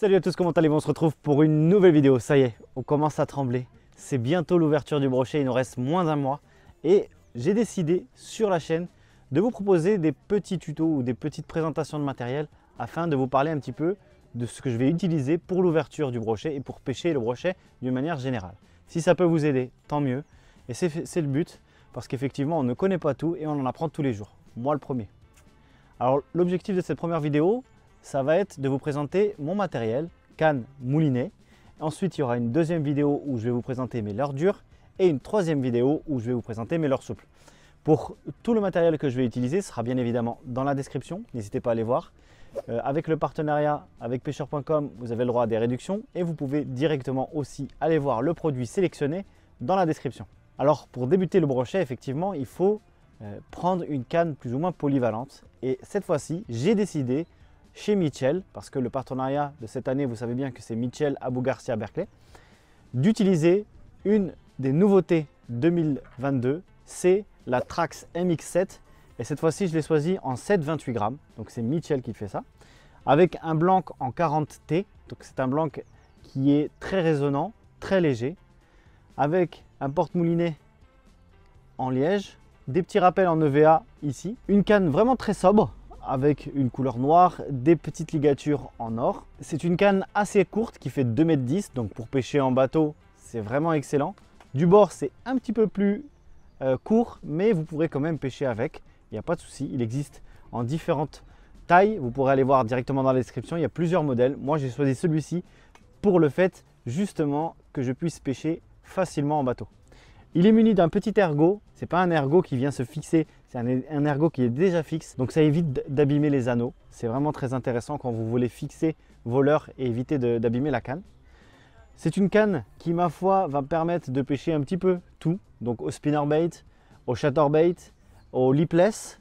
Salut à tous, comment allez-vous? On se retrouve pour une nouvelle vidéo. Ça y est, on commence à trembler. C'est bientôt l'ouverture du brochet, il nous reste moins d'un mois. Et j'ai décidé sur la chaîne de vous proposer des petits tutos ou des petites présentations de matériel afin de vous parler un petit peu de ce que je vais utiliser pour l'ouverture du brochet et pour pêcher le brochet d'une manière générale. Si ça peut vous aider, tant mieux. Et c'est le but parce qu'effectivement, on ne connaît pas tout et on en apprend tous les jours. Moi le premier. Alors l'objectif de cette première vidéo, ça va être de vous présenter mon matériel, canne, moulinet. Ensuite, il y aura une deuxième vidéo où je vais vous présenter mes leurres dures et une troisième vidéo où je vais vous présenter mes leurres souples. Pour tout le matériel que je vais utiliser, ce sera bien évidemment dans la description, n'hésitez pas à aller voir. Avec le partenariat avec pêcheur.com, vous avez le droit à des réductions et vous pouvez directement aussi aller voir le produit sélectionné dans la description. Alors pour débuter le brochet, effectivement, il faut prendre une canne plus ou moins polyvalente. Et cette fois-ci, j'ai décidé chez Mitchell, parce que le partenariat de cette année, vous savez bien que c'est Mitchell, Abu Garcia, Berkeley, d'utiliser une des nouveautés 2022, c'est la Trax MX7. Et cette fois-ci, je l'ai choisi en 7,28 grammes, donc c'est Mitchell qui fait ça, avec un blanc en 40T, donc c'est un blanc qui est très résonnant, très léger, avec un porte-moulinet en liège, des petits rappels en EVA ici, une canne vraiment très sobre, avec une couleur noire, des petites ligatures en or. C'est une canne assez courte qui fait 2,10 m, donc pour pêcher en bateau, c'est vraiment excellent. Du bord, c'est un petit peu plus court, mais vous pourrez quand même pêcher avec, il n'y a pas de souci. Il existe en différentes tailles, vous pourrez aller voir directement dans la description, il y a plusieurs modèles. Moi, j'ai choisi celui-ci pour le fait justement que je puisse pêcher facilement en bateau. Il est muni d'un petit ergot, ce n'est pas un ergot qui vient se fixer, c'est un ergot qui est déjà fixe, donc ça évite d'abîmer les anneaux. C'est vraiment très intéressant quand vous voulez fixer vos leurres et éviter d'abîmer la canne. C'est une canne qui, ma foi, va me permettre de pêcher un petit peu tout, donc au spinnerbait, au chatterbait, au lipless,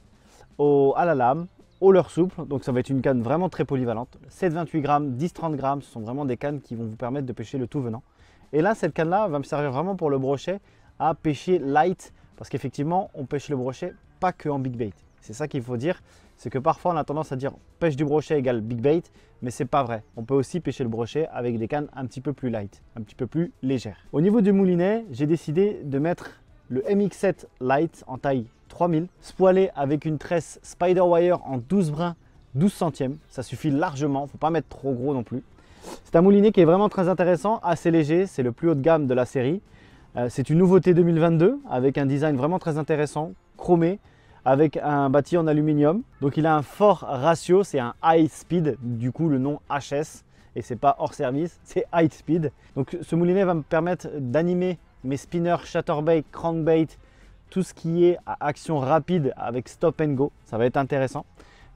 à la lame, au leurre souple, donc ça va être une canne vraiment très polyvalente. 7,28 grammes, 10,30 grammes, ce sont vraiment des cannes qui vont vous permettre de pêcher le tout venant. Et là, cette canne-là va me servir vraiment pour le brochet à pêcher light, parce qu'effectivement, on pêche le brochet pas que en big bait. C'est ça qu'il faut dire, c'est que parfois on a tendance à dire pêche du brochet égale big bait, mais c'est pas vrai. On peut aussi pêcher le brochet avec des cannes un petit peu plus light, un petit peu plus légères. Au niveau du moulinet, j'ai décidé de mettre le MX7 Light en taille 3000, spoilé avec une tresse Spiderwire en 12 brins, 12 centièmes. Ça suffit largement, il ne faut pas mettre trop gros non plus. C'est un moulinet qui est vraiment très intéressant, assez léger, c'est le plus haut de gamme de la série. C'est une nouveauté 2022 avec un design vraiment très intéressant, chromé, avec un bâti en aluminium. Donc il a un fort ratio, c'est un high speed, du coup le nom HS, et c'est pas hors service, c'est high speed. Donc ce moulinet va me permettre d'animer mes spinners, chatterbait, crankbait, tout ce qui est à action rapide avec stop and go, ça va être intéressant.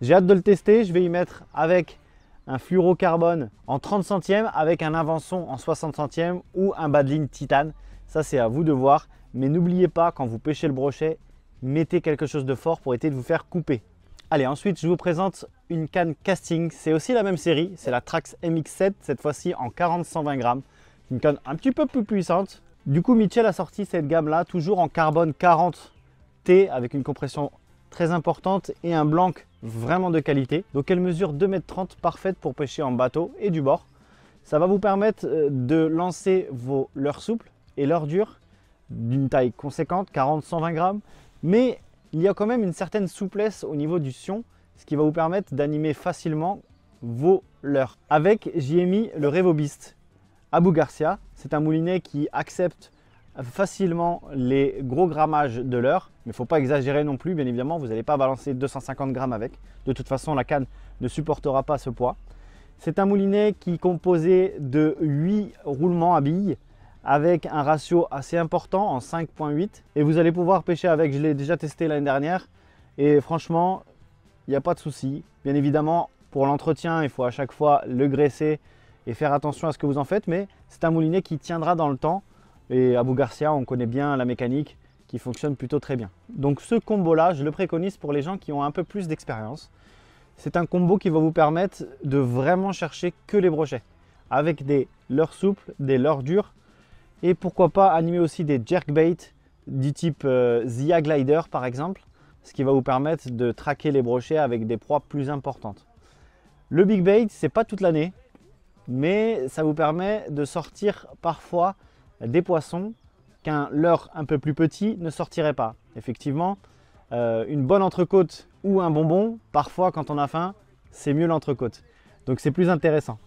J'ai hâte de le tester, je vais y mettre avec un fluorocarbone en 30 centièmes, avec un Invenson en 60 centièmes ou un Badline Titane. Ça, c'est à vous de voir. Mais n'oubliez pas, quand vous pêchez le brochet, mettez quelque chose de fort pour éviter de vous faire couper. Allez, ensuite, je vous présente une canne casting. C'est aussi la même série. C'est la Trax MX7, cette fois-ci en 40-120 grammes. Une canne un petit peu plus puissante. Du coup, Mitchell a sorti cette gamme-là, toujours en carbone 40T, avec une compression très importante et un blanc vraiment de qualité. Donc, elle mesure 2,30 m, parfaite pour pêcher en bateau et du bord. Ça va vous permettre de lancer vos leurres souples et leurres dures d'une taille conséquente, 40-120 grammes, mais il y a quand même une certaine souplesse au niveau du sion, ce qui va vous permettre d'animer facilement vos leurres. Avec, j'y ai mis le Revobist Abu Garcia. C'est un moulinet qui accepte facilement les gros grammages de leurres, mais il ne faut pas exagérer non plus, bien évidemment, vous n'allez pas balancer 250 grammes avec. De toute façon, la canne ne supportera pas ce poids. C'est un moulinet qui est composé de 8 roulements à billes, avec un ratio assez important en 5,8 et vous allez pouvoir pêcher avec. Je l'ai déjà testé l'année dernière et franchement, il n'y a pas de souci. Bien évidemment, pour l'entretien, il faut à chaque fois le graisser et faire attention à ce que vous en faites, mais c'est un moulinet qui tiendra dans le temps. Et Abu Garcia, on connaît bien la mécanique qui fonctionne plutôt très bien. Donc ce combo-là, je le préconise pour les gens qui ont un peu plus d'expérience. C'est un combo qui va vous permettre de vraiment chercher que les brochets, avec des leurres souples, des leurres dures, et pourquoi pas animer aussi des jerkbait du type Zia Glider par exemple, ce qui va vous permettre de traquer les brochets avec des proies plus importantes. Le big bait, c'est pas toute l'année. mais ça vous permet de sortir parfois des poissons qu'un leurre un peu plus petit ne sortirait pas. Effectivement, une bonne entrecôte ou un bonbon, parfois quand on a faim, c'est mieux l'entrecôte. Donc c'est plus intéressant.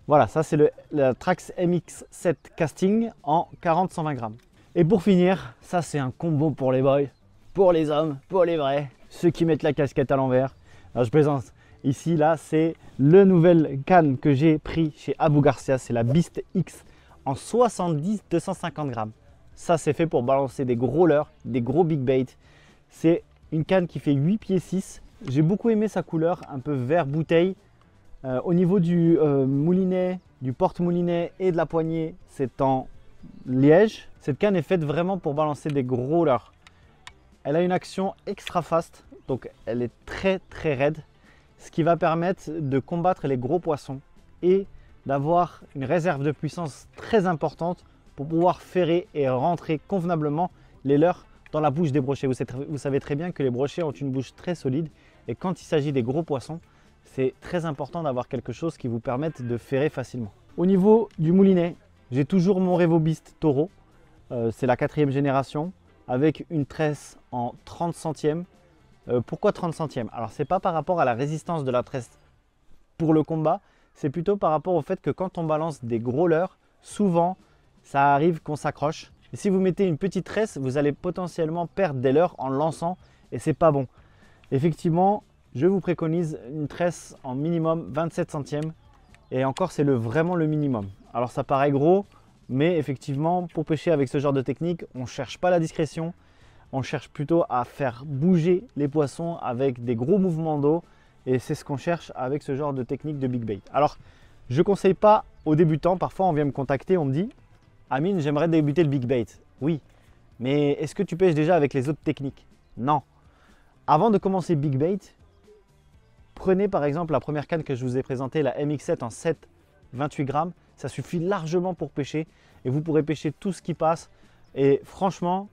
Voilà, ça c'est la Trax MX7 Casting en 40-120 grammes. Et pour finir, ça c'est un combo pour les boys, pour les hommes, pour les vrais, ceux qui mettent la casquette à l'envers. Alors je plaisante. Ici, là, c'est le nouvel canne que j'ai pris chez Abu Garcia, c'est la Beast X en 70-250 grammes. Ça, c'est fait pour balancer des gros leurres, des gros big bait. C'est une canne qui fait 8 pieds 6. J'ai beaucoup aimé sa couleur, un peu vert bouteille. Au niveau du moulinet, du porte-moulinet et de la poignée, c'est en liège. Cette canne est faite vraiment pour balancer des gros leurres. Elle a une action extra fast, donc elle est très raide, ce qui va permettre de combattre les gros poissons et d'avoir une réserve de puissance très importante pour pouvoir ferrer et rentrer convenablement les leurres dans la bouche des brochets. Vous savez très bien que les brochets ont une bouche très solide et quand il s'agit des gros poissons, c'est très important d'avoir quelque chose qui vous permette de ferrer facilement. Au niveau du moulinet, j'ai toujours mon Revo-Beast Toro, c'est la 4e génération avec une tresse en 30 centièmes. Pourquoi 30 centièmes? Alors c'est pas par rapport à la résistance de la tresse pour le combat, c'est plutôt par rapport au fait que quand on balance des gros leurres, souvent ça arrive qu'on s'accroche. Et si vous mettez une petite tresse, vous allez potentiellement perdre des leurres en lançant et c'est pas bon. Effectivement, je vous préconise une tresse en minimum 27 centièmes et encore c'est vraiment le minimum. Alors ça paraît gros, mais effectivement pour pêcher avec ce genre de technique, on ne cherche pas la discrétion. On cherche plutôt à faire bouger les poissons avec des gros mouvements d'eau et c'est ce qu'on cherche avec ce genre de technique de big bait. Alors, je ne conseille pas aux débutants, parfois on vient me contacter, on me dit « Amine, j'aimerais débuter le big bait ». Oui, mais est-ce que tu pêches déjà avec les autres techniques? Non. Avant de commencer big bait, prenez par exemple la première canne que je vous ai présentée, la MX7 en 7,28 grammes. Ça suffit largement pour pêcher et vous pourrez pêcher tout ce qui passe. Et franchement,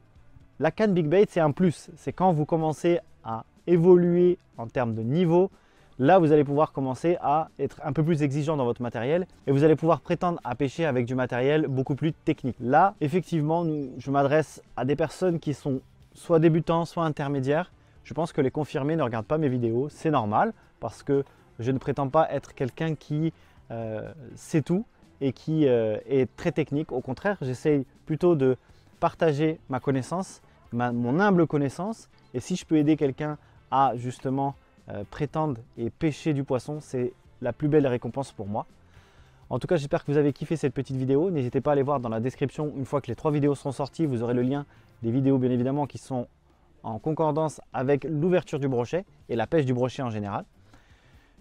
la canne big bait, c'est un plus. C'est quand vous commencez à évoluer en termes de niveau. Là, vous allez pouvoir commencer à être un peu plus exigeant dans votre matériel et vous allez pouvoir prétendre à pêcher avec du matériel beaucoup plus technique. Là, effectivement, je m'adresse à des personnes qui sont soit débutants, soit intermédiaires. Je pense que les confirmés ne regardent pas mes vidéos. C'est normal parce que je ne prétends pas être quelqu'un qui sait tout et qui est très technique. Au contraire, j'essaye plutôt de partager ma connaissance, mon humble connaissance, et si je peux aider quelqu'un à justement prétendre et pêcher du poisson, c'est la plus belle récompense pour moi. En tout cas, j'espère que vous avez kiffé cette petite vidéo. N'hésitez pas à aller voir dans la description, une fois que les 3 vidéos seront sorties, vous aurez le lien des vidéos bien évidemment qui sont en concordance avec l'ouverture du brochet et la pêche du brochet en général.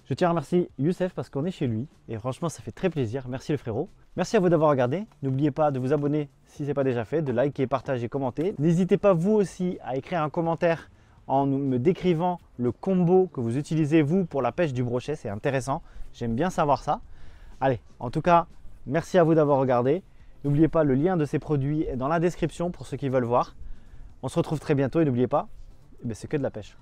Je tiens à remercier Youssef parce qu'on est chez lui et franchement ça fait très plaisir. Merci le frérot. Merci à vous d'avoir regardé. N'oubliez pas de vous abonner si ce n'est pas déjà fait, de liker, partager, commenter. N'hésitez pas vous aussi à écrire un commentaire en me décrivant le combo que vous utilisez vous pour la pêche du brochet. C'est intéressant. J'aime bien savoir ça. Allez, en tout cas, merci à vous d'avoir regardé. N'oubliez pas, le lien de ces produits est dans la description pour ceux qui veulent voir. On se retrouve très bientôt et n'oubliez pas, c'est que de la pêche.